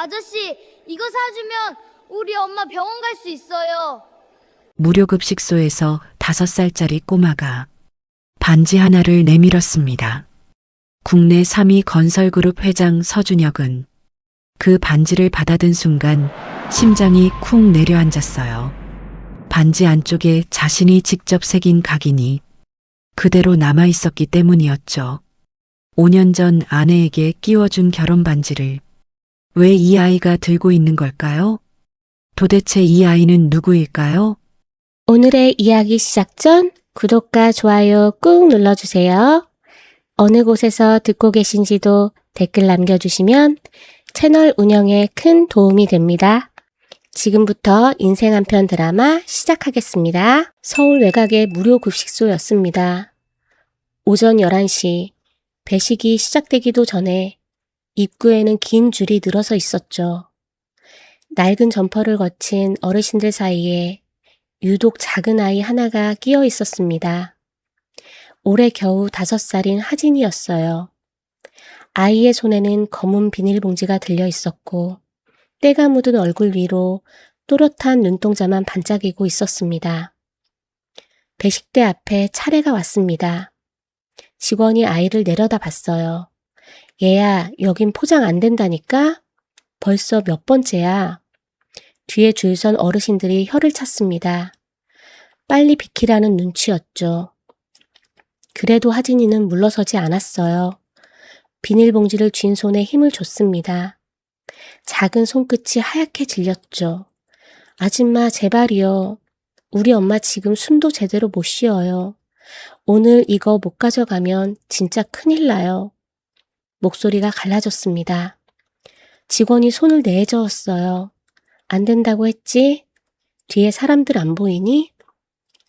아저씨, 이거 사주면 우리 엄마 병원 갈 수 있어요. 무료급식소에서 5살짜리 꼬마가 반지 하나를 내밀었습니다. 국내 3위 건설그룹 회장 서준혁은 그 반지를 받아든 순간 심장이 쿵 내려앉았어요. 반지 안쪽에 자신이 직접 새긴 각인이 그대로 남아 있었기 때문이었죠. 5년 전 아내에게 끼워준 결혼 반지를 왜 이 아이가 들고 있는 걸까요? 도대체 이 아이는 누구일까요? 오늘의 이야기 시작 전 구독과 좋아요 꾹 눌러주세요. 어느 곳에서 듣고 계신지도 댓글 남겨주시면 채널 운영에 큰 도움이 됩니다. 지금부터 인생 한편 드라마 시작하겠습니다. 서울 외곽의 무료 급식소였습니다. 오전 11시, 배식이 시작되기도 전에 입구에는 긴 줄이 늘어서 있었죠. 낡은 점퍼를 거친 어르신들 사이에 유독 작은 아이 하나가 끼어 있었습니다. 올해 겨우 5살인 하진이었어요. 아이의 손에는 검은 비닐봉지가 들려 있었고 때가 묻은 얼굴 위로 또렷한 눈동자만 반짝이고 있었습니다. 배식대 앞에 차례가 왔습니다. 직원이 아이를 내려다 봤어요. 얘야, 여긴 포장 안 된다니까? 벌써 몇 번째야? 뒤에 줄 선 어르신들이 혀를 찼습니다. 빨리 비키라는 눈치였죠. 그래도 하진이는 물러서지 않았어요. 비닐봉지를 쥔 손에 힘을 줬습니다. 작은 손끝이 하얗게 질렸죠. 아줌마 제발이요. 우리 엄마 지금 숨도 제대로 못 쉬어요. 오늘 이거 못 가져가면 진짜 큰일 나요. 목소리가 갈라졌습니다. 직원이 손을 내저었어요. 안 된다고 했지? 뒤에 사람들 안 보이니?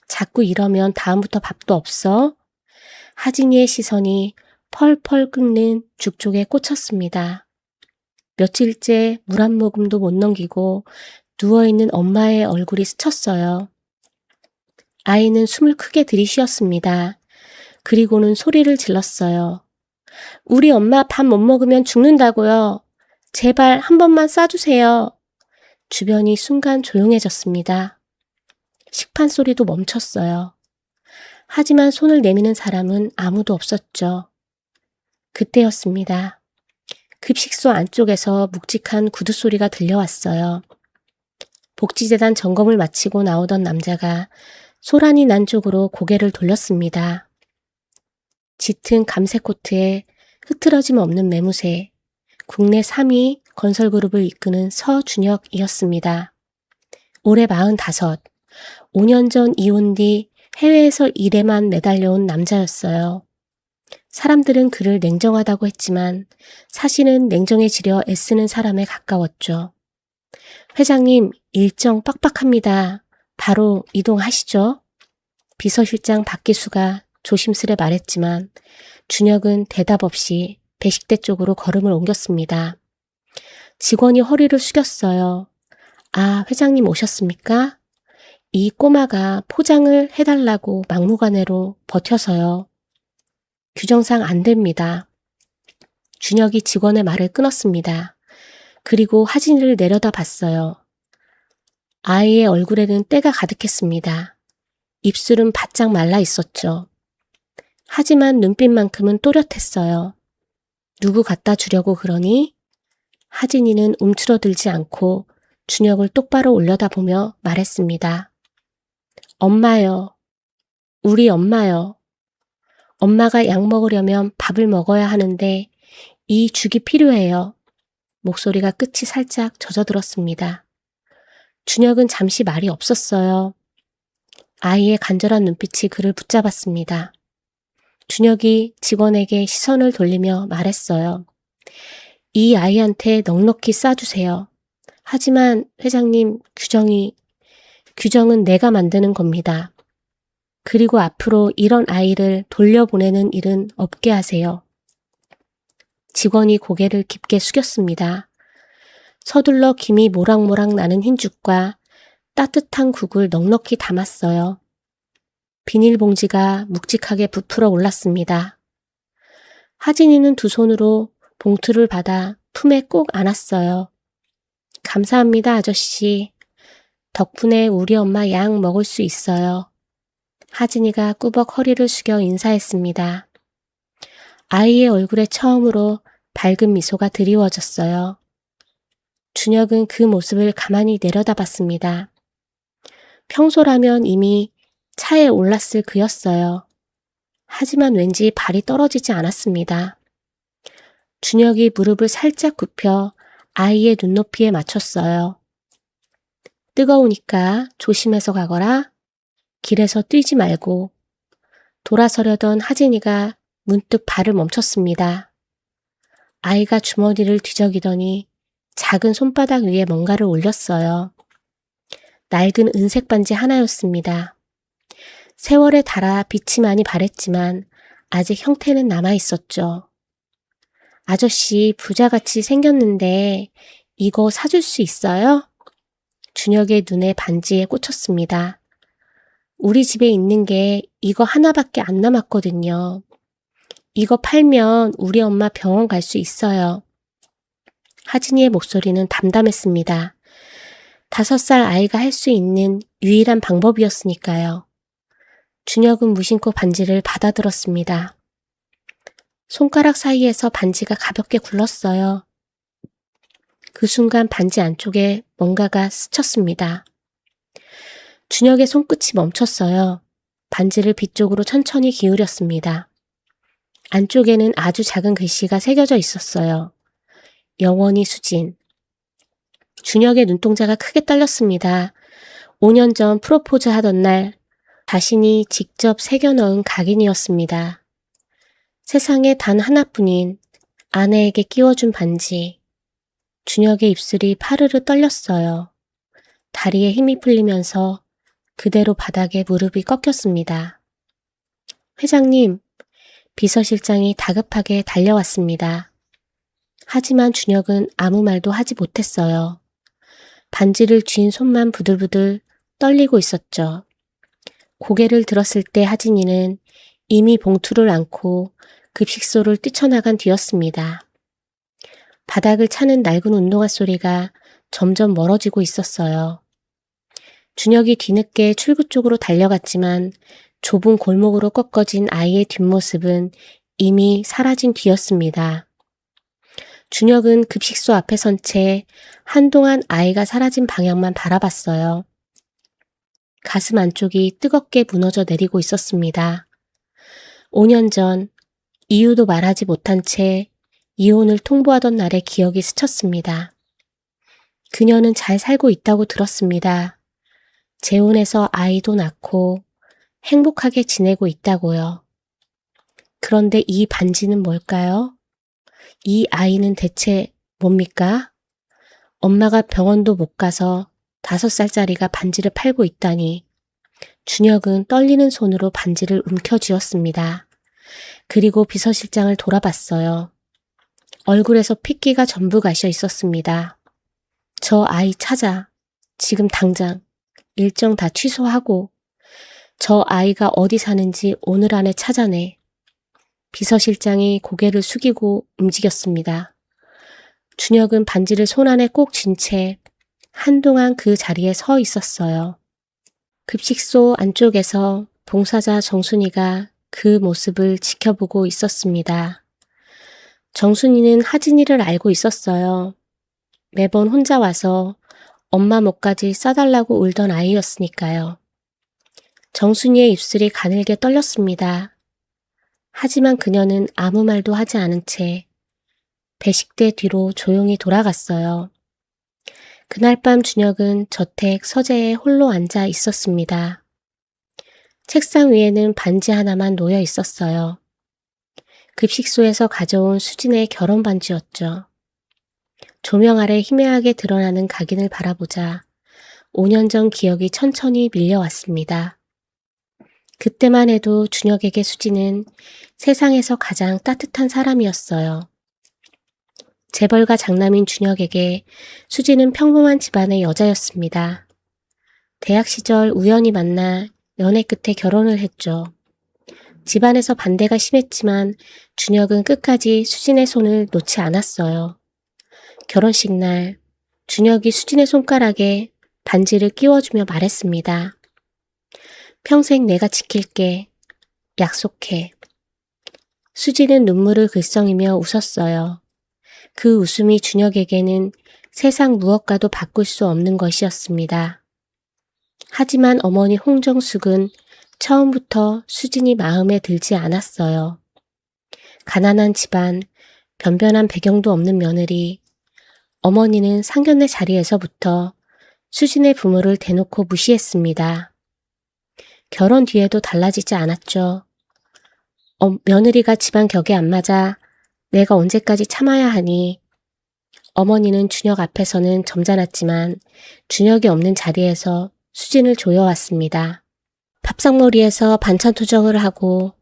자꾸 이러면 다음부터 밥도 없어. 하진이의 시선이 펄펄 끓는 죽 쪽에 꽂혔습니다. 며칠째 물 한 모금도 못 넘기고 누워있는 엄마의 얼굴이 스쳤어요. 아이는 숨을 크게 들이쉬었습니다. 그리고는 소리를 질렀어요. 우리 엄마 밥 못 먹으면 죽는다고요. 제발 한 번만 싸주세요. 주변이 순간 조용해졌습니다. 식판 소리도 멈췄어요. 하지만 손을 내미는 사람은 아무도 없었죠. 그때였습니다. 급식소 안쪽에서 묵직한 구두 소리가 들려왔어요. 복지재단 점검을 마치고 나오던 남자가 소란이 난 쪽으로 고개를 돌렸습니다. 짙은 감색 코트에 흐트러짐 없는 매무새, 국내 3위 건설그룹을 이끄는 서준혁이었습니다. 올해 45, 5년 전 이혼 뒤 해외에서 일에만 매달려온 남자였어요. 사람들은 그를 냉정하다고 했지만 사실은 냉정해지려 애쓰는 사람에 가까웠죠. 회장님, 일정 빡빡합니다. 바로 이동하시죠. 비서실장 박기수가 조심스레 말했지만 준혁은 대답 없이 배식대 쪽으로 걸음을 옮겼습니다. 직원이 허리를 숙였어요. 아, 회장님 오셨습니까? 이 꼬마가 포장을 해달라고 막무가내로 버텨서요. 규정상 안 됩니다. 준혁이 직원의 말을 끊었습니다. 그리고 하진이를 내려다 봤어요. 아이의 얼굴에는 때가 가득했습니다. 입술은 바짝 말라 있었죠. 하지만 눈빛만큼은 또렷했어요. 누구 갖다 주려고 그러니? 하진이는 움츠러들지 않고 준혁을 똑바로 올려다보며 말했습니다. 엄마요. 우리 엄마요. 엄마가 약 먹으려면 밥을 먹어야 하는데 이 죽이 필요해요. 목소리가 끝이 살짝 젖어들었습니다. 준혁은 잠시 말이 없었어요. 아이의 간절한 눈빛이 그를 붙잡았습니다. 준혁이 직원에게 시선을 돌리며 말했어요. 이 아이한테 넉넉히 싸주세요. 하지만 회장님, 규정은 내가 만드는 겁니다. 그리고 앞으로 이런 아이를 돌려보내는 일은 없게 하세요. 직원이 고개를 깊게 숙였습니다. 서둘러 김이 모락모락 나는 흰죽과 따뜻한 국을 넉넉히 담았어요. 비닐봉지가 묵직하게 부풀어 올랐습니다. 하진이는 두 손으로 봉투를 받아 품에 꼭 안았어요. 감사합니다, 아저씨. 덕분에 우리 엄마 약 먹을 수 있어요. 하진이가 꾸벅 허리를 숙여 인사했습니다. 아이의 얼굴에 처음으로 밝은 미소가 드리워졌어요. 준혁은 그 모습을 가만히 내려다봤습니다. 평소라면 이미 차에 올랐을 그였어요. 하지만 왠지 발이 떨어지지 않았습니다. 준혁이 무릎을 살짝 굽혀 아이의 눈높이에 맞췄어요. 뜨거우니까 조심해서 가거라. 길에서 뛰지 말고. 돌아서려던 하진이가 문득 발을 멈췄습니다. 아이가 주머니를 뒤적이더니 작은 손바닥 위에 뭔가를 올렸어요. 낡은 은색 반지 하나였습니다. 세월에 닳아 빛이 많이 바랬지만 아직 형태는 남아있었죠. 아저씨 부자같이 생겼는데 이거 사줄 수 있어요? 준혁의 눈에 반지에 꽂혔습니다. 우리 집에 있는 게 이거 하나밖에 안 남았거든요. 이거 팔면 우리 엄마 병원 갈 수 있어요. 하진이의 목소리는 담담했습니다. 5살 아이가 할 수 있는 유일한 방법이었으니까요. 준혁은 무심코 반지를 받아들었습니다. 손가락 사이에서 반지가 가볍게 굴렀어요. 그 순간 반지 안쪽에 뭔가가 스쳤습니다. 준혁의 손끝이 멈췄어요. 반지를 빛 쪽으로 천천히 기울였습니다. 안쪽에는 아주 작은 글씨가 새겨져 있었어요. 영원히 수진. 준혁의 눈동자가 크게 떨렸습니다. 5년 전 프로포즈 하던 날 자신이 직접 새겨 넣은 각인이었습니다. 세상에 단 하나뿐인 아내에게 끼워준 반지. 준혁의 입술이 파르르 떨렸어요. 다리에 힘이 풀리면서 그대로 바닥에 무릎이 꺾였습니다. 회장님, 비서실장이 다급하게 달려왔습니다. 하지만 준혁은 아무 말도 하지 못했어요. 반지를 쥔 손만 부들부들 떨리고 있었죠. 고개를 들었을 때 하진이는 이미 봉투를 안고 급식소를 뛰쳐나간 뒤였습니다. 바닥을 차는 낡은 운동화 소리가 점점 멀어지고 있었어요. 준혁이 뒤늦게 출구 쪽으로 달려갔지만 좁은 골목으로 꺾어진 아이의 뒷모습은 이미 사라진 뒤였습니다. 준혁은 급식소 앞에 선 채 한동안 아이가 사라진 방향만 바라봤어요. 가슴 안쪽이 뜨겁게 무너져 내리고 있었습니다. 5년 전 이유도 말하지 못한 채 이혼을 통보하던 날의 기억이 스쳤습니다. 그녀는 잘 살고 있다고 들었습니다. 재혼해서 아이도 낳고 행복하게 지내고 있다고요. 그런데 이 반지는 뭘까요? 이 아이는 대체 뭡니까? 엄마가 병원도 못 가서 5살짜리가 반지를 팔고 있다니. 준혁은 떨리는 손으로 반지를 움켜쥐었습니다. 그리고 비서실장을 돌아봤어요. 얼굴에서 핏기가 전부 가셔 있었습니다. 저 아이 찾아. 지금 당장. 일정 다 취소하고. 저 아이가 어디 사는지 오늘 안에 찾아내. 비서실장이 고개를 숙이고 움직였습니다. 준혁은 반지를 손안에 꼭 쥔 채 한동안 그 자리에 서 있었어요. 급식소 안쪽에서 봉사자 정순이가 그 모습을 지켜보고 있었습니다. 정순이는 하진이를 알고 있었어요. 매번 혼자 와서 엄마 목까지 싸달라고 울던 아이였으니까요. 정순이의 입술이 가늘게 떨렸습니다. 하지만 그녀는 아무 말도 하지 않은 채 배식대 뒤로 조용히 돌아갔어요. 그날 밤 준혁은 저택 서재에 홀로 앉아 있었습니다. 책상 위에는 반지 하나만 놓여 있었어요. 급식소에서 가져온 수진의 결혼 반지였죠. 조명 아래 희미하게 드러나는 각인을 바라보자 5년 전 기억이 천천히 밀려왔습니다. 그때만 해도 준혁에게 수진은 세상에서 가장 따뜻한 사람이었어요. 재벌가 장남인 준혁에게 수진은 평범한 집안의 여자였습니다. 대학 시절 우연히 만나 연애 끝에 결혼을 했죠. 집안에서 반대가 심했지만 준혁은 끝까지 수진의 손을 놓지 않았어요. 결혼식 날 준혁이 수진의 손가락에 반지를 끼워주며 말했습니다. 평생 내가 지킬게. 약속해. 수진은 눈물을 글썽이며 웃었어요. 그 웃음이 준혁에게는 세상 무엇과도 바꿀 수 없는 것이었습니다. 하지만 어머니 홍정숙은 처음부터 수진이 마음에 들지 않았어요. 가난한 집안, 변변한 배경도 없는 며느리, 어머니는 상견례 자리에서부터 수진의 부모를 대놓고 무시했습니다. 결혼 뒤에도 달라지지 않았죠. 며느리가 집안 격에 안 맞아 내가 언제까지 참아야 하니. 어머니는 준혁 앞에서는 점잖았지만 준혁이 없는 자리에서 수진을 조여왔습니다. 밥상머리에서 반찬 투정을 하고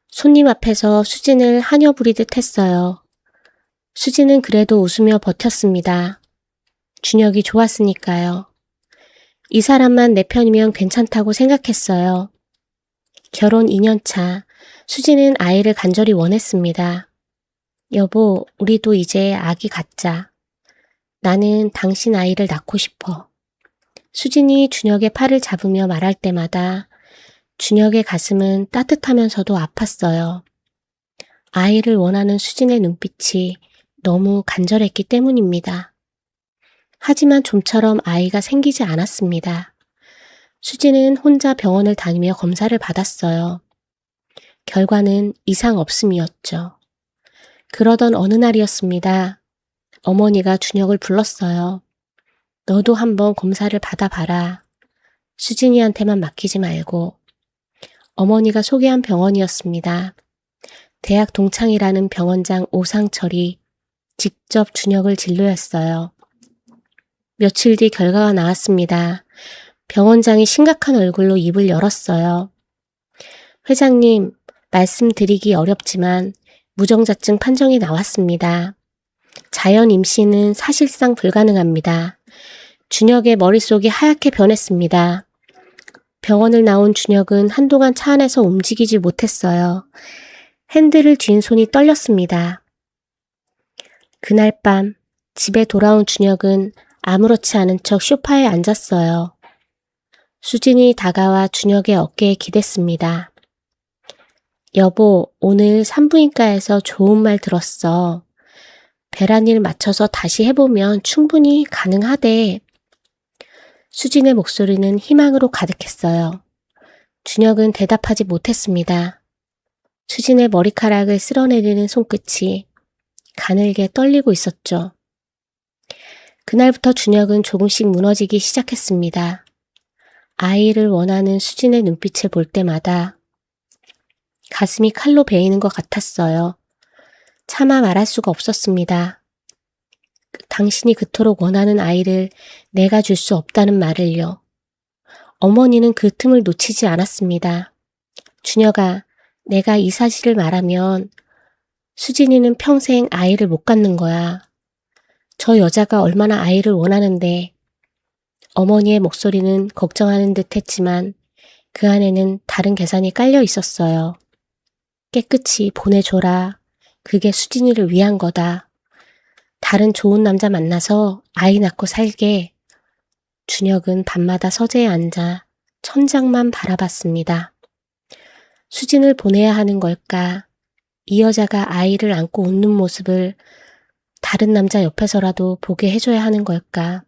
손님 앞에서 수진을 하녀 부리듯 했어요. 수진은 그래도 웃으며 버텼습니다. 준혁이 좋았으니까요. 이 사람만 내 편이면 괜찮다고 생각했어요. 결혼 2년 차, 수진은 아이를 간절히 원했습니다. 여보, 우리도 이제 아기 갖자. 나는 당신 아이를 낳고 싶어. 수진이 준혁의 팔을 잡으며 말할 때마다 준혁의 가슴은 따뜻하면서도 아팠어요. 아이를 원하는 수진의 눈빛이 너무 간절했기 때문입니다. 하지만 좀처럼 아이가 생기지 않았습니다. 수진은 혼자 병원을 다니며 검사를 받았어요. 결과는 이상 없음이었죠. 그러던 어느 날이었습니다. 어머니가 준혁을 불렀어요. 너도 한번 검사를 받아봐라. 수진이한테만 맡기지 말고. 어머니가 소개한 병원이었습니다. 대학 동창이라는 병원장 오상철이 직접 준혁을 진료했어요. 며칠 뒤 결과가 나왔습니다. 병원장이 심각한 얼굴로 입을 열었어요. 회장님, 말씀드리기 어렵지만 무정자증 판정이 나왔습니다. 자연 임신은 사실상 불가능합니다. 준혁의 머릿속이 하얗게 변했습니다. 병원을 나온 준혁은 한동안 차 안에서 움직이지 못했어요. 핸들을 쥔 손이 떨렸습니다. 그날 밤 집에 돌아온 준혁은 아무렇지 않은 척 소파에 앉았어요. 수진이 다가와 준혁의 어깨에 기댔습니다. 여보, 오늘 산부인과에서 좋은 말 들었어. 배란일 맞춰서 다시 해보면 충분히 가능하대. 수진의 목소리는 희망으로 가득했어요. 준혁은 대답하지 못했습니다. 수진의 머리카락을 쓸어내리는 손끝이 가늘게 떨리고 있었죠. 그날부터 준혁은 조금씩 무너지기 시작했습니다. 아이를 원하는 수진의 눈빛을 볼 때마다 가슴이 칼로 베이는 것 같았어요. 차마 말할 수가 없었습니다. 당신이 그토록 원하는 아이를 내가 줄 수 없다는 말을요. 어머니는 그 틈을 놓치지 않았습니다. 준혁아, 내가 이 사실을 말하면 수진이는 평생 아이를 못 갖는 거야. 저 여자가 얼마나 아이를 원하는데. 어머니의 목소리는 걱정하는 듯 했지만 그 안에는 다른 계산이 깔려 있었어요. 깨끗이 보내줘라. 그게 수진이를 위한 거다. 다른 좋은 남자 만나서 아이 낳고 살게. 준혁은 밤마다 서재에 앉아 천장만 바라봤습니다. 수진을 보내야 하는 걸까? 이 여자가 아이를 안고 웃는 모습을 다른 남자 옆에서라도 보게 해줘야 하는 걸까?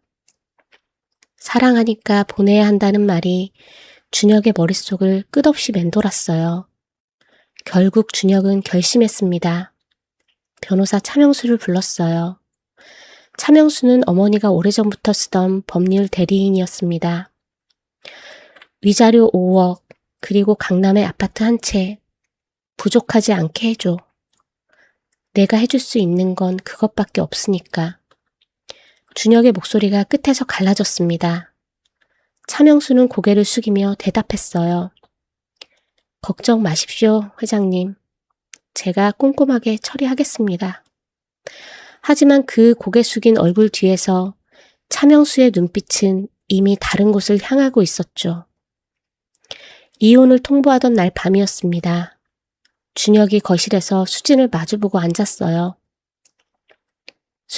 사랑하니까 보내야 한다는 말이 준혁의 머릿속을 끝없이 맴돌았어요. 결국 준혁은 결심했습니다. 변호사 차명수를 불렀어요. 차명수는 어머니가 오래전부터 쓰던 법률 대리인이었습니다. 위자료 5억, 그리고 강남에 아파트 한 채, 부족하지 않게 해줘. 내가 해줄 수 있는 건 그것밖에 없으니까. 준혁의 목소리가 끝에서 갈라졌습니다. 차명수는 고개를 숙이며 대답했어요. 걱정 마십시오, 회장님. 제가 꼼꼼하게 처리하겠습니다. 하지만 그 고개 숙인 얼굴 뒤에서 차명수의 눈빛은 이미 다른 곳을 향하고 있었죠. 이혼을 통보하던 날 밤이었습니다. 준혁이 거실에서 수진을 마주보고 앉았어요.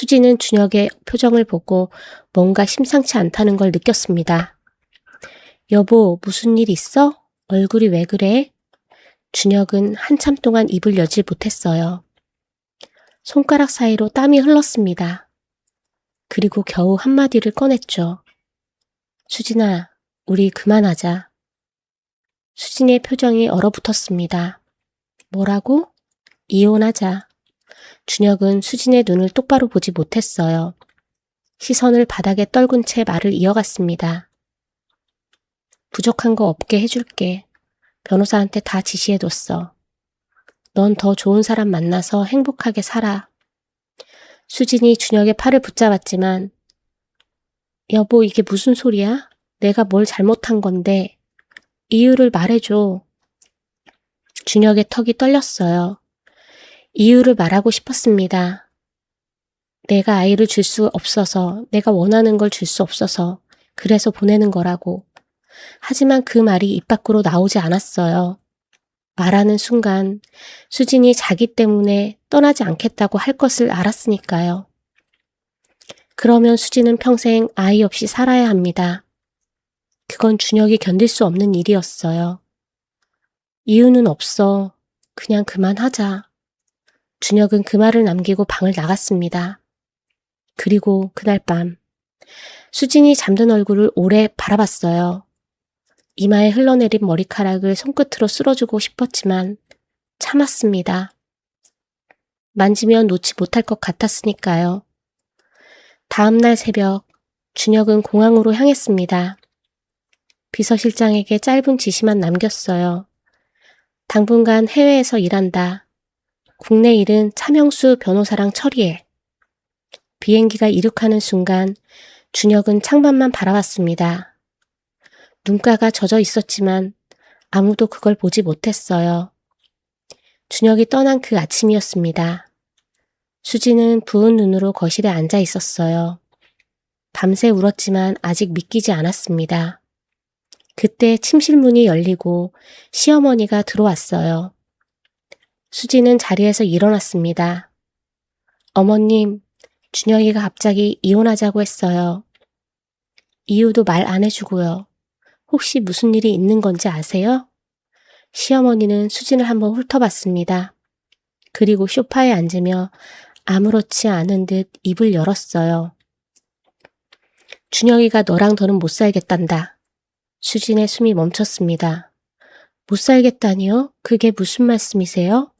수지는 준혁의 표정을 보고 뭔가 심상치 않다는 걸 느꼈습니다. 여보, 무슨 일 있어? 얼굴이 왜 그래? 준혁은 한참 동안 입을 여질 못했어요. 손가락 사이로 땀이 흘렀습니다. 그리고 겨우 한마디를 꺼냈죠. 수진아, 우리 그만하자. 수진의 표정이 얼어붙었습니다. 뭐라고? 이혼하자. 준혁은 수진의 눈을 똑바로 보지 못했어요. 시선을 바닥에 떨군 채 말을 이어갔습니다. 부족한 거 없게 해줄게. 변호사한테 다 지시해뒀어. 넌 더 좋은 사람 만나서 행복하게 살아. 수진이 준혁의 팔을 붙잡았지만 여보, 이게 무슨 소리야? 내가 뭘 잘못한 건데. 이유를 말해줘. 준혁의 턱이 떨렸어요. 이유를 말하고 싶었습니다. 내가 아이를 줄 수 없어서, 내가 원하는 걸 줄 수 없어서, 그래서 보내는 거라고. 하지만 그 말이 입 밖으로 나오지 않았어요. 말하는 순간 수진이 자기 때문에 떠나지 않겠다고 할 것을 알았으니까요. 그러면 수진은 평생 아이 없이 살아야 합니다. 그건 준혁이 견딜 수 없는 일이었어요. 이유는 없어. 그냥 그만하자. 준혁은 그 말을 남기고 방을 나갔습니다. 그리고 그날 밤 수진이 잠든 얼굴을 오래 바라봤어요. 이마에 흘러내린 머리카락을 손끝으로 쓸어주고 싶었지만 참았습니다. 만지면 놓지 못할 것 같았으니까요. 다음날 새벽 준혁은 공항으로 향했습니다. 비서실장에게 짧은 지시만 남겼어요. 당분간 해외에서 일한다. 국내 일은 차명수 변호사랑 처리해. 비행기가 이륙하는 순간 준혁은 창밖만 바라봤습니다. 눈가가 젖어 있었지만 아무도 그걸 보지 못했어요. 준혁이 떠난 그 아침이었습니다. 수지는 부은 눈으로 거실에 앉아 있었어요. 밤새 울었지만 아직 믿기지 않았습니다. 그때 침실문이 열리고 시어머니가 들어왔어요. 수지는 자리에서 일어났습니다. 어머님, 준혁이가 갑자기 이혼하자고 했어요. 이유도 말 안 해주고요. 혹시 무슨 일이 있는 건지 아세요? 시어머니는 수진을 한번 훑어봤습니다. 그리고 소파에 앉으며 아무렇지 않은 듯 입을 열었어요. 준혁이가 너랑 더는 못 살겠단다. 수진의 숨이 멈췄습니다. 못 살겠다니요? 그게 무슨 말씀이세요?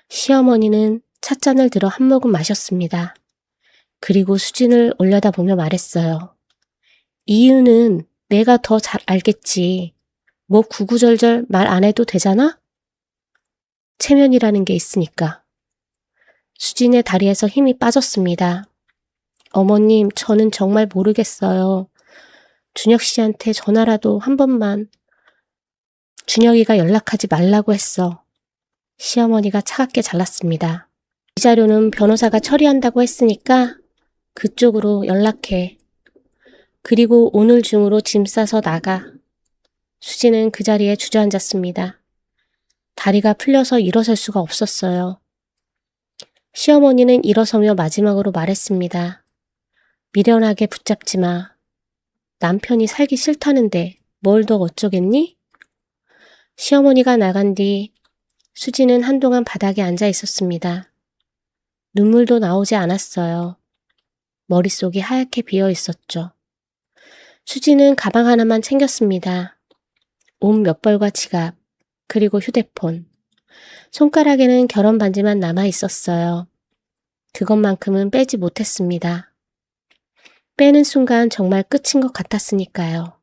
시어머니는 찻잔을 들어 한 모금 마셨습니다. 그리고 수진을 올려다보며 말했어요. 이유는 내가 더 잘 알겠지. 뭐 구구절절 말 안 해도 되잖아? 체면이라는 게 있으니까. 수진의 다리에서 힘이 빠졌습니다. 어머님, 저는 정말 모르겠어요. 준혁 씨한테 전화라도 한 번만. 준혁이가 연락하지 말라고 했어. 시어머니가 차갑게 잘랐습니다. 이 자료는 변호사가 처리한다고 했으니까 그쪽으로 연락해. 그리고 오늘 중으로 짐 싸서 나가. 수지는 그 자리에 주저앉았습니다. 다리가 풀려서 일어설 수가 없었어요. 시어머니는 일어서며 마지막으로 말했습니다. 미련하게 붙잡지 마. 남편이 살기 싫다는데 뭘 더 어쩌겠니? 시어머니가 나간 뒤 수지는 한동안 바닥에 앉아 있었습니다. 눈물도 나오지 않았어요. 머릿속이 하얗게 비어 있었죠. 수지는 가방 하나만 챙겼습니다. 옷 몇 벌과 지갑, 그리고 휴대폰. 손가락에는 결혼 반지만 남아 있었어요. 그것만큼은 빼지 못했습니다. 빼는 순간 정말 끝인 것 같았으니까요.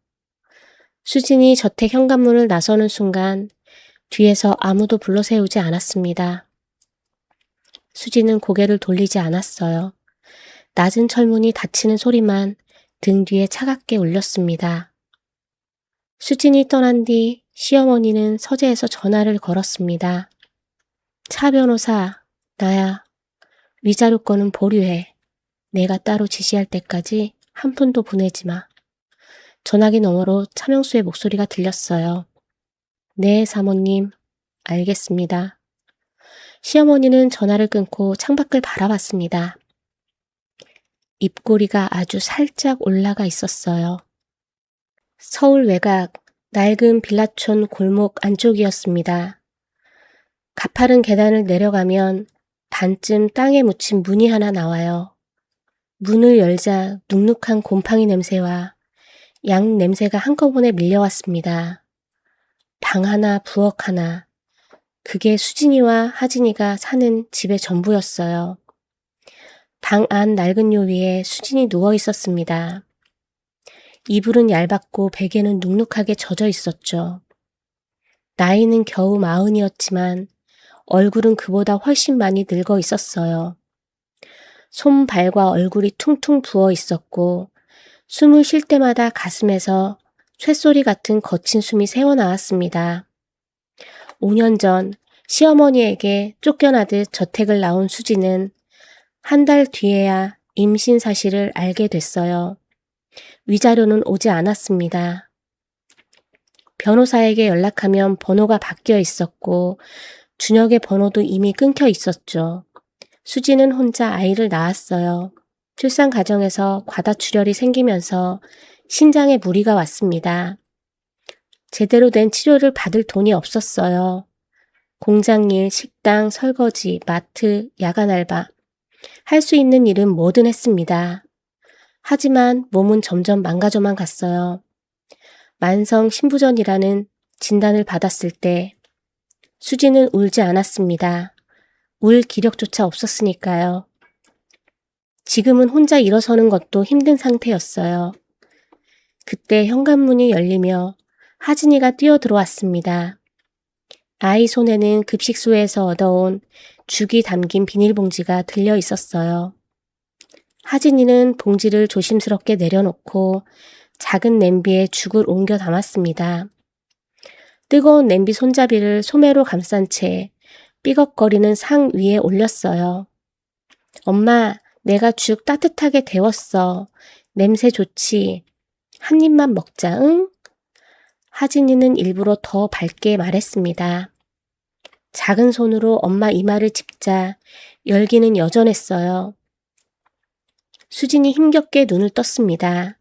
수진이 저택 현관문을 나서는 순간 뒤에서 아무도 불러세우지 않았습니다. 수진은 고개를 돌리지 않았어요. 낮은 철문이 닫히는 소리만 등 뒤에 차갑게 울렸습니다. 수진이 떠난 뒤 시어머니는 서재에서 전화를 걸었습니다. 차 변호사, 나야. 위자료 건은 보류해. 내가 따로 지시할 때까지 한 푼도 보내지 마. 전화기 너머로 차명수의 목소리가 들렸어요. 네, 사모님. 알겠습니다. 시어머니는 전화를 끊고 창밖을 바라봤습니다. 입꼬리가 아주 살짝 올라가 있었어요. 서울 외곽 낡은 빌라촌 골목 안쪽이었습니다. 가파른 계단을 내려가면 반쯤 땅에 묻힌 문이 하나 나와요. 문을 열자 눅눅한 곰팡이 냄새와 양 냄새가 한꺼번에 밀려왔습니다. 방 하나, 부엌 하나. 그게 수진이와 하진이가 사는 집의 전부였어요. 방 안 낡은 요 위에 수진이 누워 있었습니다. 이불은 얇았고 베개는 눅눅하게 젖어 있었죠. 나이는 겨우 40이었지만 얼굴은 그보다 훨씬 많이 늙어 있었어요. 손발과 얼굴이 퉁퉁 부어 있었고 숨을 쉴 때마다 가슴에서 쇳소리 같은 거친 숨이 새어나왔습니다. 5년 전 시어머니에게 쫓겨나듯 저택을 나온 수지는 한 달 뒤에야 임신 사실을 알게 됐어요. 위자료는 오지 않았습니다. 변호사에게 연락하면 번호가 바뀌어 있었고 준혁의 번호도 이미 끊겨 있었죠. 수지는 혼자 아이를 낳았어요. 출산 과정에서 과다출혈이 생기면서 신장에 무리가 왔습니다. 제대로 된 치료를 받을 돈이 없었어요. 공장일, 식당, 설거지, 마트, 야간 알바. 할 수 있는 일은 뭐든 했습니다. 하지만 몸은 점점 망가져만 갔어요. 만성 신부전이라는 진단을 받았을 때 수지는 울지 않았습니다. 울 기력조차 없었으니까요. 지금은 혼자 일어서는 것도 힘든 상태였어요. 그때 현관문이 열리며 하진이가 뛰어들어왔습니다. 아이 손에는 급식소에서 얻어온 죽이 담긴 비닐봉지가 들려 있었어요. 하진이는 봉지를 조심스럽게 내려놓고 작은 냄비에 죽을 옮겨 담았습니다. 뜨거운 냄비 손잡이를 소매로 감싼 채 삐걱거리는 상 위에 올렸어요. 엄마, 내가 죽 따뜻하게 데웠어. 냄새 좋지? 한 입만 먹자, 응? 하진이는 일부러 더 밝게 말했습니다. 작은 손으로 엄마 이마를 짚자 열기는 여전했어요. 수진이 힘겹게 눈을 떴습니다.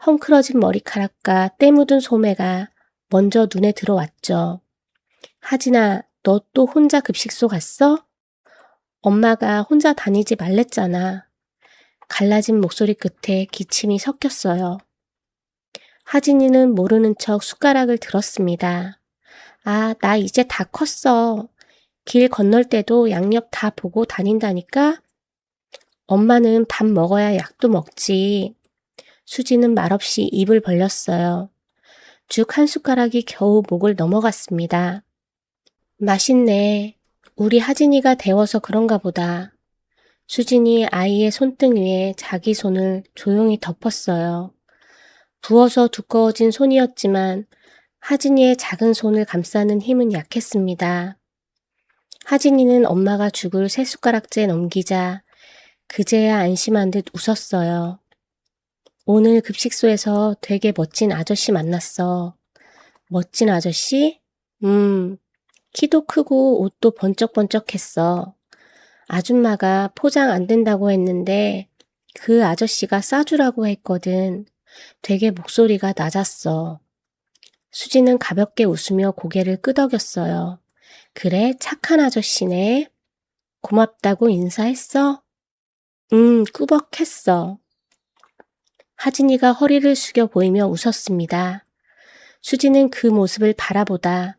헝클어진 머리카락과 때 묻은 소매가 먼저 눈에 들어왔죠. 하진아, 너 또 혼자 급식소 갔어? 엄마가 혼자 다니지 말랬잖아. 갈라진 목소리 끝에 기침이 섞였어요. 하진이는 모르는 척 숟가락을 들었습니다. 아, 나 이제 다 컸어. 길 건널 때도 양옆 다 보고 다닌다니까? 엄마는 밥 먹어야 약도 먹지. 수지는 말없이 입을 벌렸어요. 죽 한 숟가락이 겨우 목을 넘어갔습니다. 맛있네. 우리 하진이가 데워서 그런가 보다. 수진이 아이의 손등 위에 자기 손을 조용히 덮었어요. 부어서 두꺼워진 손이었지만 하진이의 작은 손을 감싸는 힘은 약했습니다. 하진이는 엄마가 죽을 세 숟가락째 넘기자 그제야 안심한 듯 웃었어요. 오늘 급식소에서 되게 멋진 아저씨 만났어. 멋진 아저씨? 키도 크고 옷도 번쩍번쩍했어. 아줌마가 포장 안 된다고 했는데 그 아저씨가 싸주라고 했거든. 되게 목소리가 낮았어. 수지는 가볍게 웃으며 고개를 끄덕였어요. 그래, 착한 아저씨네. 고맙다고 인사했어? 꾸벅했어. 하진이가 허리를 숙여 보이며 웃었습니다. 수지는 그 모습을 바라보다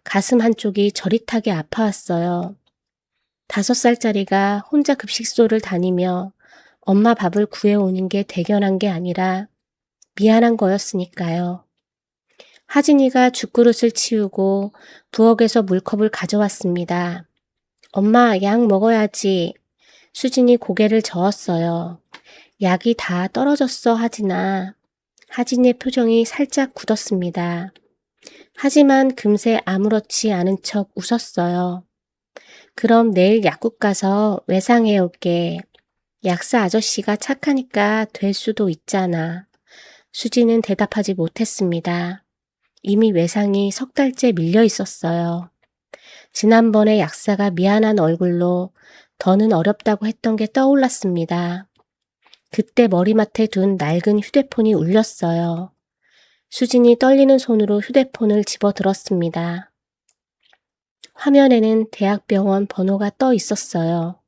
가슴 한쪽이 저릿하게 아파왔어요. 5살짜리가 혼자 급식소를 다니며 엄마 밥을 구해오는 게 대견한 게 아니라 미안한 거였으니까요. 하진이가 죽그릇을 치우고 부엌에서 물컵을 가져왔습니다. 엄마, 약 먹어야지. 수진이 고개를 저었어요. 약이 다 떨어졌어, 하진아. 하진이의 표정이 살짝 굳었습니다. 하지만 금세 아무렇지 않은 척 웃었어요. 그럼 내일 약국 가서 외상해 올게. 약사 아저씨가 착하니까 될 수도 있잖아. 수지는 대답하지 못했습니다. 이미 외상이 3달째 밀려 있었어요. 지난번에 약사가 미안한 얼굴로 더는 어렵다고 했던 게 떠올랐습니다. 그때 머리맡에 둔 낡은 휴대폰이 울렸어요. 수진이 떨리는 손으로 휴대폰을 집어들었습니다. 화면에는 대학병원 번호가 떠 있었어요.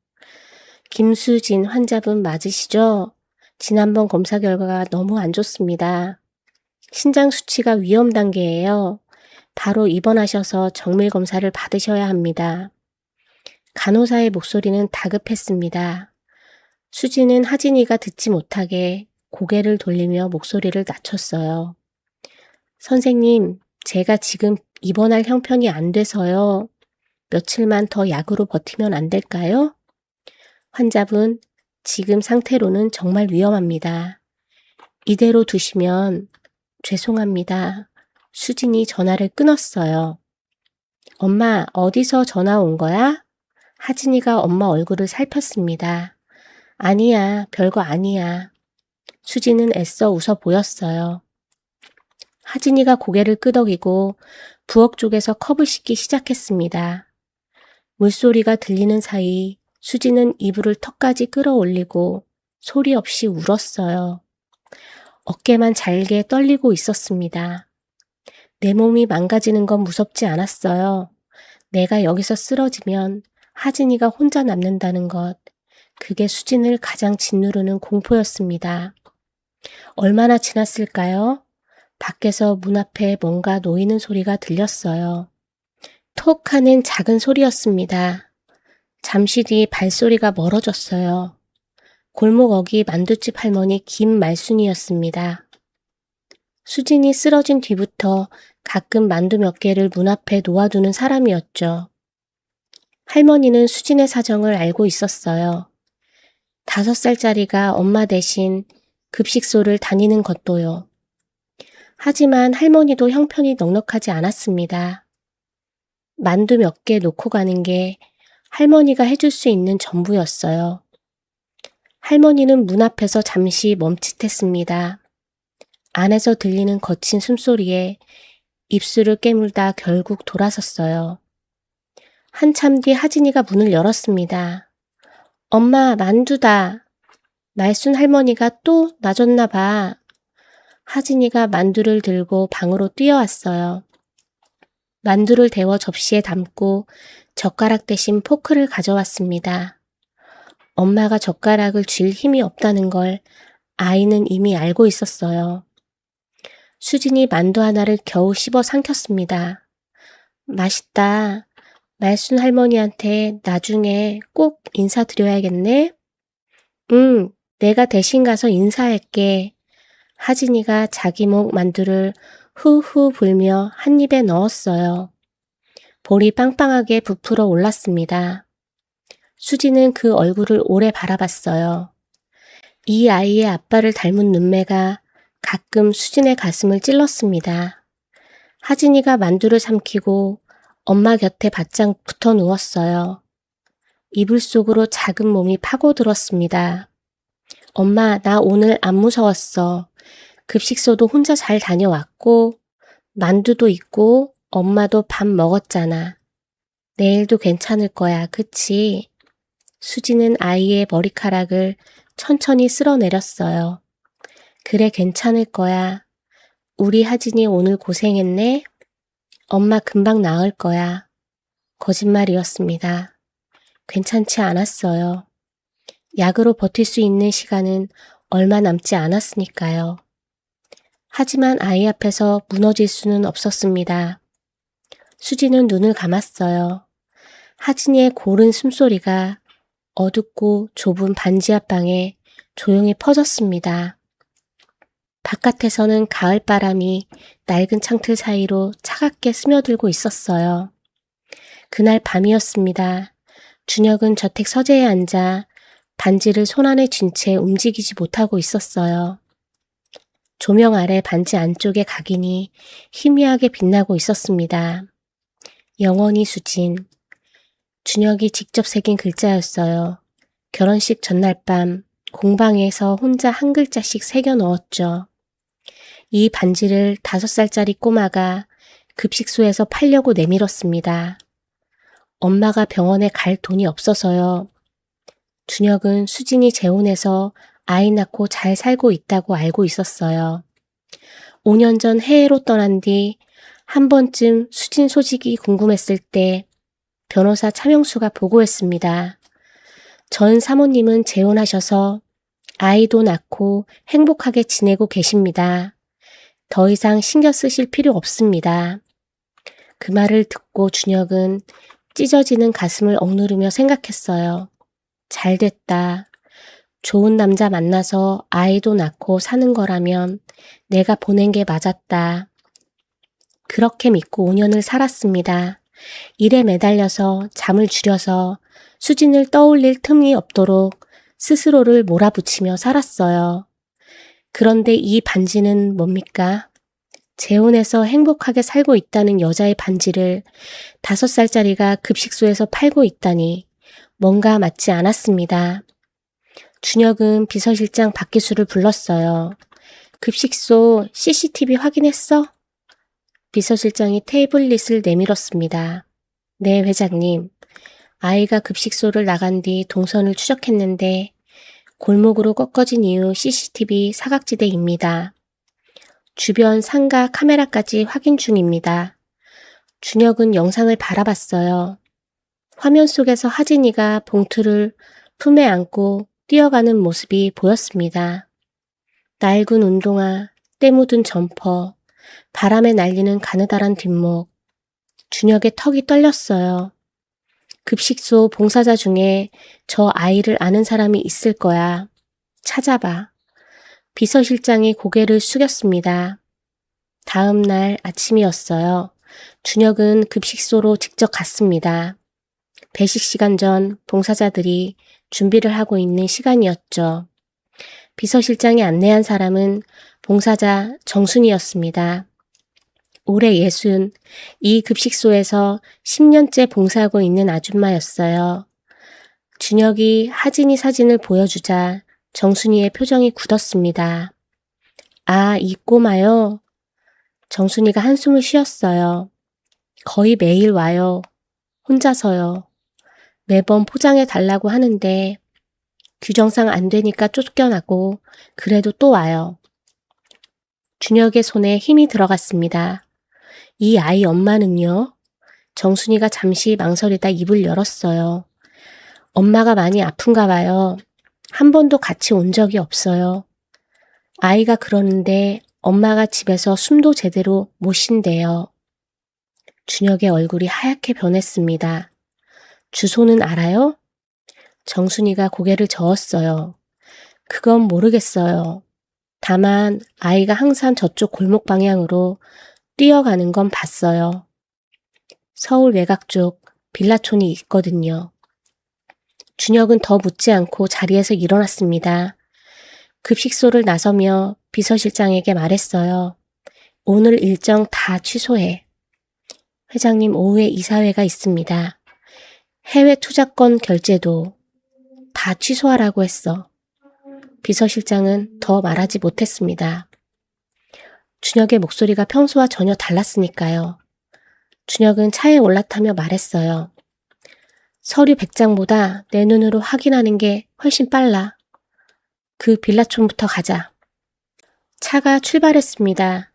김수진 환자분 맞으시죠? 지난번 검사 결과가 너무 안 좋습니다. 신장 수치가 위험 단계예요. 바로 입원하셔서 정밀 검사를 받으셔야 합니다. 간호사의 목소리는 다급했습니다. 수진은 하진이가 듣지 못하게 고개를 돌리며 목소리를 낮췄어요. 선생님, 제가 지금 입원할 형편이 안 돼서요. 며칠만 더 약으로 버티면 안 될까요? 환자분, 지금 상태로는 정말 위험합니다. 이대로 두시면 죄송합니다. 수진이 전화를 끊었어요. 엄마, 어디서 전화 온 거야? 하진이가 엄마 얼굴을 살폈습니다. 아니야, 별거 아니야. 수진은 애써 웃어 보였어요. 하진이가 고개를 끄덕이고 부엌 쪽에서 컵을 씻기 시작했습니다. 물소리가 들리는 사이 수진은 이불을 턱까지 끌어올리고 소리 없이 울었어요. 어깨만 잘게 떨리고 있었습니다. 내 몸이 망가지는 건 무섭지 않았어요. 내가 여기서 쓰러지면 하진이가 혼자 남는다는 것, 그게 수진을 가장 짓누르는 공포였습니다. 얼마나 지났을까요? 밖에서 문 앞에 뭔가 놓이는 소리가 들렸어요. 톡 하는 작은 소리였습니다. 잠시 뒤 발소리가 멀어졌어요. 골목 어기 만두집 할머니 김말순이었습니다. 수진이 쓰러진 뒤부터 가끔 만두 몇 개를 문 앞에 놓아두는 사람이었죠. 할머니는 수진의 사정을 알고 있었어요. 5살짜리가 엄마 대신 급식소를 다니는 것도요. 하지만 할머니도 형편이 넉넉하지 않았습니다. 만두 몇 개 놓고 가는 게 할머니가 해줄 수 있는 전부였어요. 할머니는 문 앞에서 잠시 멈칫했습니다. 안에서 들리는 거친 숨소리에 입술을 깨물다 결국 돌아섰어요. 한참 뒤 하진이가 문을 열었습니다. 엄마, 만두다. 말순 할머니가 또 놔줬나 봐. 하진이가 만두를 들고 방으로 뛰어왔어요. 만두를 데워 접시에 담고 젓가락 대신 포크를 가져왔습니다. 엄마가 젓가락을 쥘 힘이 없다는 걸 아이는 이미 알고 있었어요. 수진이 만두 하나를 겨우 씹어 삼켰습니다. 맛있다. 말순 할머니한테 나중에 꼭 인사드려야겠네. 내가 대신 가서 인사할게. 하진이가 자기 목 만두를 후후 불며 한 입에 넣었어요. 볼이 빵빵하게 부풀어 올랐습니다. 수지는 그 얼굴을 오래 바라봤어요. 이 아이의 아빠를 닮은 눈매가 가끔 수진의 가슴을 찔렀습니다. 하진이가 만두를 삼키고 엄마 곁에 바짝 붙어 누웠어요. 이불 속으로 작은 몸이 파고들었습니다. 엄마, 나 오늘 안 무서웠어. 급식소도 혼자 잘 다녀왔고, 만두도 있고, 엄마도 밥 먹었잖아. 내일도 괜찮을 거야, 그치? 수지는 아이의 머리카락을 천천히 쓸어내렸어요. 그래, 괜찮을 거야. 우리 하진이 오늘 고생했네? 엄마 금방 나을 거야. 거짓말이었습니다. 괜찮지 않았어요. 약으로 버틸 수 있는 시간은 얼마 남지 않았으니까요. 하지만 아이 앞에서 무너질 수는 없었습니다. 수지는 눈을 감았어요. 하진이의 고른 숨소리가 어둡고 좁은 반지 앞방에 조용히 퍼졌습니다. 바깥에서는 가을바람이 낡은 창틀 사이로 차갑게 스며들고 있었어요. 그날 밤이었습니다. 준혁은 저택 서재에 앉아 반지를 손안에 쥔 채 움직이지 못하고 있었어요. 조명 아래 반지 안쪽의 각인이 희미하게 빛나고 있었습니다. 영원히 수진. 준혁이 직접 새긴 글자였어요. 결혼식 전날 밤 공방에서 혼자 한 글자씩 새겨 넣었죠. 이 반지를 5살짜리 꼬마가 급식소에서 팔려고 내밀었습니다. 엄마가 병원에 갈 돈이 없어서요. 준혁은 수진이 재혼해서 아이 낳고 잘 살고 있다고 알고 있었어요. 5년 전 해외로 떠난 뒤 한 번쯤 수진 소식이 궁금했을 때 변호사 차명수가 보고했습니다. 전 사모님은 재혼하셔서 아이도 낳고 행복하게 지내고 계십니다. 더 이상 신경 쓰실 필요 없습니다. 그 말을 듣고 준혁은 찢어지는 가슴을 억누르며 생각했어요. 잘 됐다. 좋은 남자 만나서 아이도 낳고 사는 거라면 내가 보낸 게 맞았다. 그렇게 믿고 5년을 살았습니다. 일에 매달려서 잠을 줄여서 수진을 떠올릴 틈이 없도록 스스로를 몰아붙이며 살았어요. 그런데 이 반지는 뭡니까? 재혼해서 행복하게 살고 있다는 여자의 반지를 5살짜리가 급식소에서 팔고 있다니 뭔가 맞지 않았습니다. 준혁은 비서실장 박기수를 불렀어요. 급식소 CCTV 확인했어? 비서실장이 태블릿을 내밀었습니다. 네, 회장님. 아이가 급식소를 나간 뒤 동선을 추적했는데 골목으로 꺾어진 이후 CCTV 사각지대입니다. 주변 상가 카메라까지 확인 중입니다. 준혁은 영상을 바라봤어요. 화면 속에서 하진이가 봉투를 품에 안고 뛰어가는 모습이 보였습니다. 낡은 운동화, 때 묻은 점퍼, 바람에 날리는 가느다란 뒷목, 준혁의 턱이 떨렸어요. 급식소 봉사자 중에 저 아이를 아는 사람이 있을 거야. 찾아봐. 비서실장이 고개를 숙였습니다. 다음 날 아침이었어요. 준혁은 급식소로 직접 갔습니다. 배식 시간 전 봉사자들이 준비를 하고 있는 시간이었죠. 비서실장이 안내한 사람은 봉사자 정순이었습니다. 올해 60, 이 급식소에서 10년째 봉사하고 있는 아줌마였어요. 준혁이 하진이 사진을 보여주자 정순이의 표정이 굳었습니다. 아, 이 꼬마요? 정순이가 한숨을 쉬었어요. 거의 매일 와요. 혼자서요. 매번 포장해 달라고 하는데 규정상 안 되니까 쫓겨나고 그래도 또 와요. 준혁의 손에 힘이 들어갔습니다. 이 아이 엄마는요? 정순이가 잠시 망설이다 입을 열었어요. 엄마가 많이 아픈가 봐요. 한 번도 같이 온 적이 없어요. 아이가 그러는데 엄마가 집에서 숨도 제대로 못 쉰대요. 준혁의 얼굴이 하얗게 변했습니다. 주소는 알아요? 정순이가 고개를 저었어요. 그건 모르겠어요. 다만 아이가 항상 저쪽 골목 방향으로 뛰어가는 건 봤어요. 서울 외곽 쪽 빌라촌이 있거든요. 준혁은 더 묻지 않고 자리에서 일어났습니다. 급식소를 나서며 비서실장에게 말했어요. 오늘 일정 다 취소해. 회장님 오후에 이사회가 있습니다. 해외 투자권 결제도 다 취소하라고 했어. 비서실장은 더 말하지 못했습니다. 준혁의 목소리가 평소와 전혀 달랐으니까요. 준혁은 차에 올라타며 말했어요. 서류 100장보다 내 눈으로 확인하는 게 훨씬 빨라. 그 빌라촌부터 가자. 차가 출발했습니다.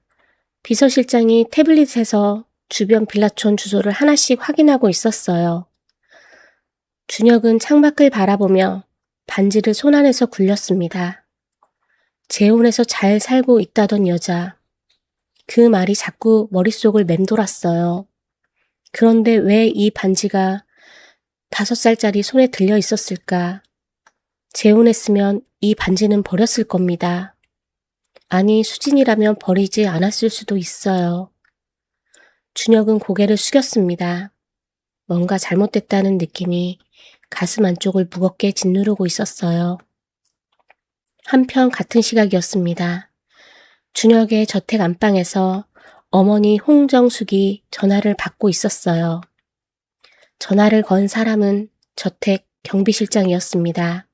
비서실장이 태블릿에서 주변 빌라촌 주소를 하나씩 확인하고 있었어요. 준혁은 창밖을 바라보며 반지를 손안에서 굴렸습니다. 재혼해서 잘 살고 있다던 여자. 그 말이 자꾸 머릿속을 맴돌았어요. 그런데 왜 이 반지가 5살짜리 손에 들려 있었을까? 재혼했으면 이 반지는 버렸을 겁니다. 아니, 수진이라면 버리지 않았을 수도 있어요. 준혁은 고개를 숙였습니다. 뭔가 잘못됐다는 느낌이 가슴 안쪽을 무겁게 짓누르고 있었어요. 한편 같은 시각이었습니다. 준혁의 저택 안방에서 어머니 홍정숙이 전화를 받고 있었어요. 전화를 건 사람은 저택 경비실장이었습니다.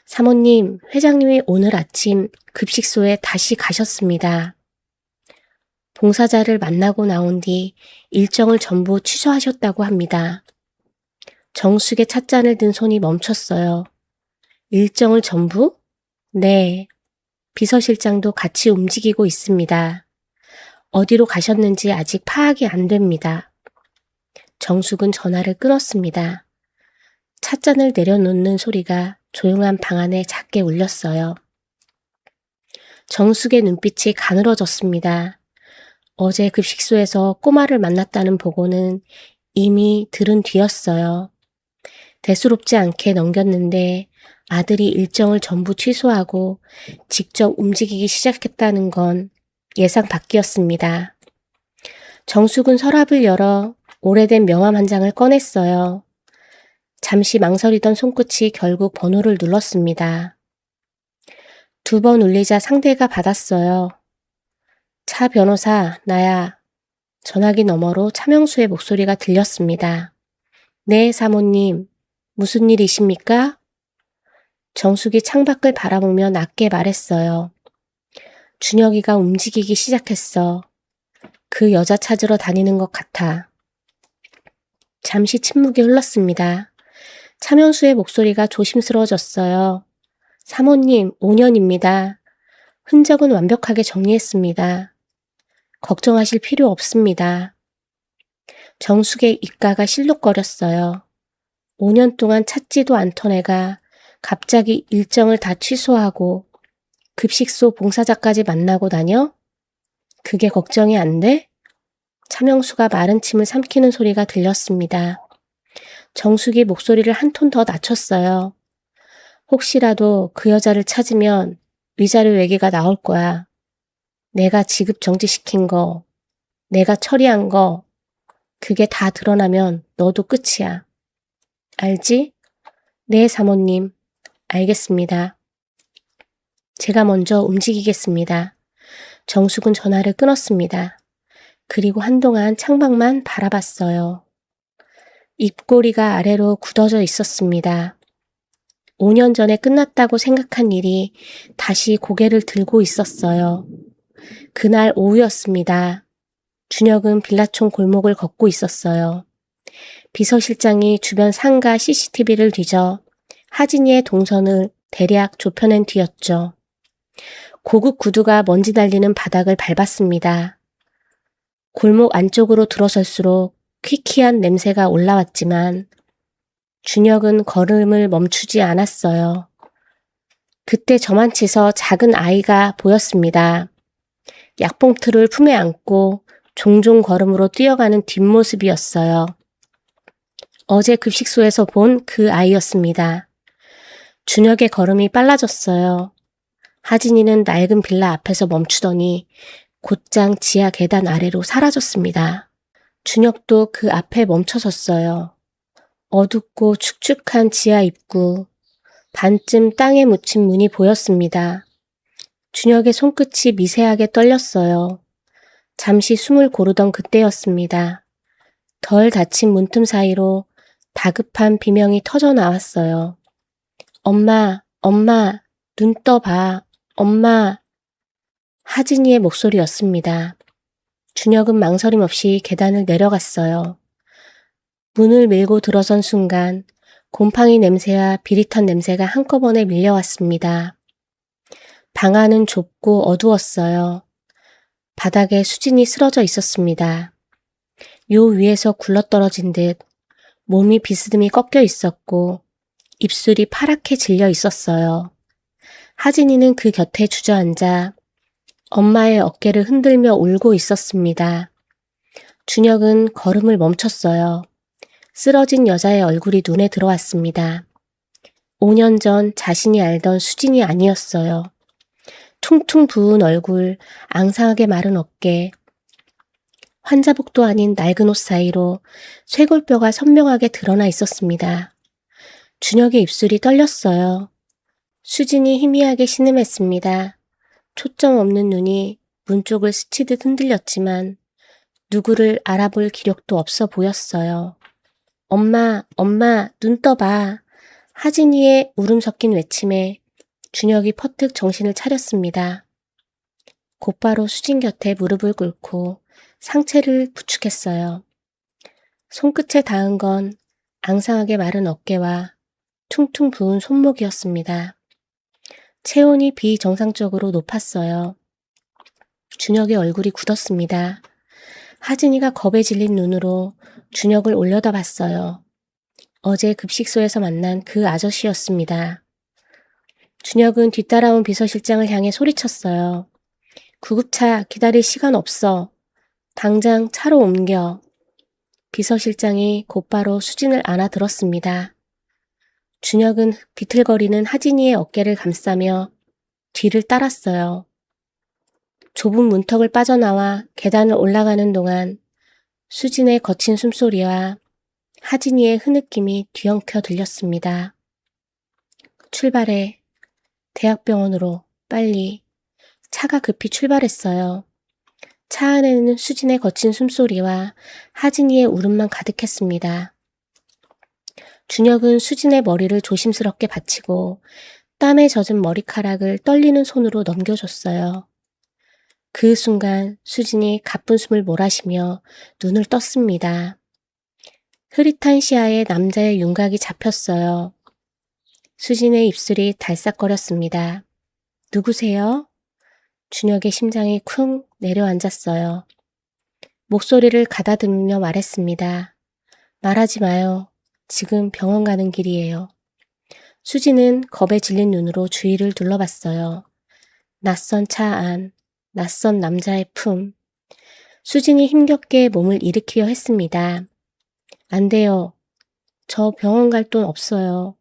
사모님, 회장님이 오늘 아침 급식소에 다시 가셨습니다. 봉사자를 만나고 나온 뒤 일정을 전부 취소하셨다고 합니다. 정숙의 찻잔을 든 손이 멈췄어요. 일정을 전부? 네, 비서실장도 같이 움직이고 있습니다. 어디로 가셨는지 아직 파악이 안 됩니다. 정숙은 전화를 끊었습니다. 찻잔을 내려놓는 소리가 조용한 방 안에 작게 울렸어요. 정숙의 눈빛이 가늘어졌습니다. 어제 급식소에서 꼬마를 만났다는 보고는 이미 들은 뒤였어요. 대수롭지 않게 넘겼는데 아들이 일정을 전부 취소하고 직접 움직이기 시작했다는 건 예상 밖이었습니다. 정숙은 서랍을 열어 오래된 명함 한 장을 꺼냈어요. 잠시 망설이던 손끝이 결국 번호를 눌렀습니다. 2번 울리자 상대가 받았어요. 차 변호사, 나야. 전화기 너머로 차명수의 목소리가 들렸습니다. 네, 사모님. 무슨 일이십니까? 정숙이 창밖을 바라보며 낮게 말했어요. 준혁이가 움직이기 시작했어. 그 여자 찾으러 다니는 것 같아. 잠시 침묵이 흘렀습니다. 차명수의 목소리가 조심스러워졌어요. 사모님, 5년입니다. 흔적은 완벽하게 정리했습니다. 걱정하실 필요 없습니다. 정숙의 입가가 실룩거렸어요. 5년 동안 찾지도 않던 애가 갑자기 일정을 다 취소하고 급식소 봉사자까지 만나고 다녀? 그게 걱정이 안 돼? 차명수가 마른 침을 삼키는 소리가 들렸습니다. 정숙이 목소리를 한 톤 더 낮췄어요. 혹시라도 그 여자를 찾으면 위자료 얘기가 나올 거야. 내가 지급 정지시킨 거, 내가 처리한 거, 그게 다 드러나면 너도 끝이야. 알지? 네, 사모님. 알겠습니다. 제가 먼저 움직이겠습니다. 정숙은 전화를 끊었습니다. 그리고 한동안 창밖만 바라봤어요. 입꼬리가 아래로 굳어져 있었습니다. 5년 전에 끝났다고 생각한 일이 다시 고개를 들고 있었어요. 그날 오후였습니다. 준혁은 빌라촌 골목을 걷고 있었어요. 비서실장이 주변 상가 CCTV를 뒤져 하진이의 동선을 대략 좁혀낸 뒤였죠. 고급 구두가 먼지 날리는 바닥을 밟았습니다. 골목 안쪽으로 들어설수록 퀴퀴한 냄새가 올라왔지만 준혁은 걸음을 멈추지 않았어요. 그때 저만치서 작은 아이가 보였습니다. 약봉투를 품에 안고 종종 걸음으로 뛰어가는 뒷모습이었어요. 어제 급식소에서 본 그 아이였습니다. 준혁의 걸음이 빨라졌어요. 하진이는 낡은 빌라 앞에서 멈추더니 곧장 지하 계단 아래로 사라졌습니다. 준혁도 그 앞에 멈춰섰어요. 어둡고 축축한 지하 입구, 반쯤 땅에 묻힌 문이 보였습니다. 준혁의 손끝이 미세하게 떨렸어요. 잠시 숨을 고르던 그때였습니다. 덜 닫힌 문틈 사이로 다급한 비명이 터져 나왔어요. 엄마, 엄마, 눈 떠봐, 엄마. 하진이의 목소리였습니다. 준혁은 망설임 없이 계단을 내려갔어요. 문을 밀고 들어선 순간 곰팡이 냄새와 비릿한 냄새가 한꺼번에 밀려왔습니다. 방 안은 좁고 어두웠어요. 바닥에 수진이 쓰러져 있었습니다. 요 위에서 굴러떨어진 듯 몸이 비스듬히 꺾여 있었고 입술이 파랗게 질려 있었어요. 하진이는 그 곁에 주저앉아 엄마의 어깨를 흔들며 울고 있었습니다. 준혁은 걸음을 멈췄어요. 쓰러진 여자의 얼굴이 눈에 들어왔습니다. 5년 전 자신이 알던 수진이 아니었어요. 퉁퉁 부은 얼굴, 앙상하게 마른 어깨, 환자복도 아닌 낡은 옷 사이로 쇄골뼈가 선명하게 드러나 있었습니다. 준혁의 입술이 떨렸어요. 수진이 희미하게 신음했습니다. 초점 없는 눈이 문 쪽을 스치듯 흔들렸지만 누구를 알아볼 기력도 없어 보였어요. 엄마, 엄마, 눈 떠봐. 하진이의 울음 섞인 외침에 준혁이 퍼뜩 정신을 차렸습니다. 곧바로 수진 곁에 무릎을 꿇고 상체를 부축했어요. 손끝에 닿은 건 앙상하게 마른 어깨와 퉁퉁 부은 손목이었습니다. 체온이 비정상적으로 높았어요. 준혁의 얼굴이 굳었습니다. 하진이가 겁에 질린 눈으로 준혁을 올려다봤어요. 어제 급식소에서 만난 그 아저씨였습니다. 준혁은 뒤따라온 비서실장을 향해 소리쳤어요. 구급차 기다릴 시간 없어. 당장 차로 옮겨. 비서실장이 곧바로 수진을 안아들었습니다. 준혁은 비틀거리는 하진이의 어깨를 감싸며 뒤를 따랐어요. 좁은 문턱을 빠져나와 계단을 올라가는 동안 수진의 거친 숨소리와 하진이의 흐느낌이 뒤엉켜 들렸습니다. 출발해. 대학병원으로 빨리. 차가 급히 출발했어요. 차 안에는 수진의 거친 숨소리와 하진이의 울음만 가득했습니다. 준혁은 수진의 머리를 조심스럽게 받치고 땀에 젖은 머리카락을 떨리는 손으로 넘겨줬어요. 그 순간 수진이 가쁜 숨을 몰아쉬며 눈을 떴습니다. 흐릿한 시야에 남자의 윤곽이 잡혔어요. 수진의 입술이 달싹거렸습니다. 누구세요? 준혁의 심장이 쿵 내려앉았어요. 목소리를 가다듬으며 말했습니다. 말하지 마요. 지금 병원 가는 길이에요. 수진은 겁에 질린 눈으로 주위를 둘러봤어요. 낯선 차 안, 낯선 남자의 품. 수진이 힘겹게 몸을 일으키려 했습니다. 안 돼요. 저 병원 갈 돈 없어요.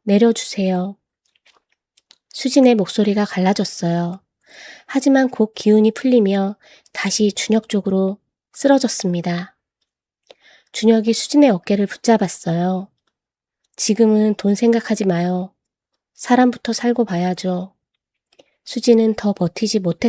내려주세요. 수진의 목소리가 갈라졌어요. 하지만 곧 기운이 풀리며 다시 준혁 쪽으로 쓰러졌습니다. 준혁이 수진의 어깨를 붙잡았어요. 지금은 돈 생각하지 마요. 사람부터 살고 봐야죠. 수진은 더 버티지 못했습니다.